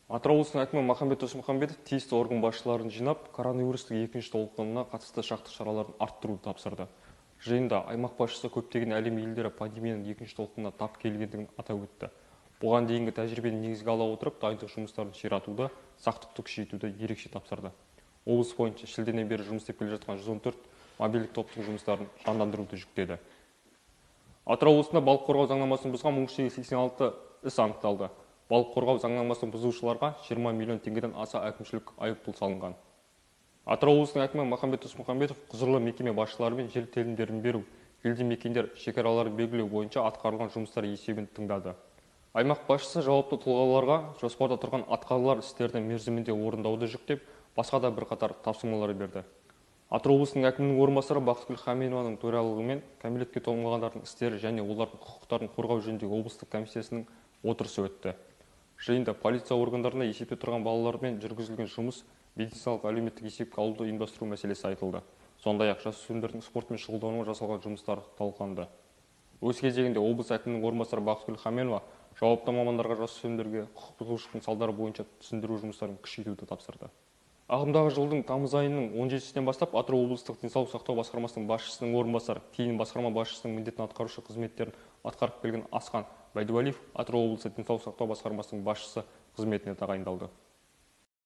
Атырау облысының әкімі Махамбет Досмұхамбетов тиісті орган басшыларын жинап, коронавирустың екінші толқынына қатысты сақтық шараларын арттыруды тапсырды. Жиында аймақ басшысы көптеген әлем елдері пандемияның екінші толқынына тап келгендігін атап өтті. Бұған дейінгі тәжірибені негізге ала отырып, дайындық жұмыстарын ширатуды, сақтықты күшейтуді ерекше тапсырды. Облыс бойынша шілдеден бері жұмыс істеп келе жатқан 114 мобильдік топтың жұмыстарын жандандыруды жүктеді. Атырау облысында балық қорғау заңнамасын бұзған 1386 іс анықталды. Балық қорғау заңнамасын бұзушыларға 20 миллион теңгеден аса әкімшілік айыппұл салынған. Атырау облысының әкімі Махамбет Досмұхамбетов құзырлы мекеме басшыларымен жер телімдерін беру, елді мекендер шекараларын белгілеу бойынша атқарылған жұмыстар есебін тыңдады. Аймақ басшысы жауапты тұлғаларға жоспарда тұрған атқарылар істерді мерзімінде орындауды жүктеп, басқа да бірқатар тапсырмалар берді. Атырау облысының әкімінің орынбасары Бақытгүл Хаменованың төрағалығымен кәмелетке толмағандардың істері және олардың құқықтарын қорғау жөніндегі облыстық комиссиясының отырысы өтті. Жиында полиция органдарына есепте тұрған балалармен жүргізілген жұмыс, медициналық әлеуметтік есепке алуды ұйымдастыру мәселесі айтылды. Сондай-ақ жасөспірімдердің спортпен шұғылдануға жасалған жұмыстар талқыланды. Өз кезегінде облыс әкімінің орынбасары Бақытгүл Хаменова жауапты мамандарға жасөспірімдерге құқық бұзушылықтың салдары бойынша түсіндіру жұмыстарын күшейтуді тапсырды. Ағымдағы жылдың тамыз айының 17-сінен бастап Атырау облыстық денсаулық сақтау басқармасының басшысының орынбасары, кейін басқарма басшысының міндетін атқарушы қызметтерін атқарып келген Асқан Байдуалиев Атырау облысы денсаулық сақтау басқармасының басшысы қызметіне тағайындалды.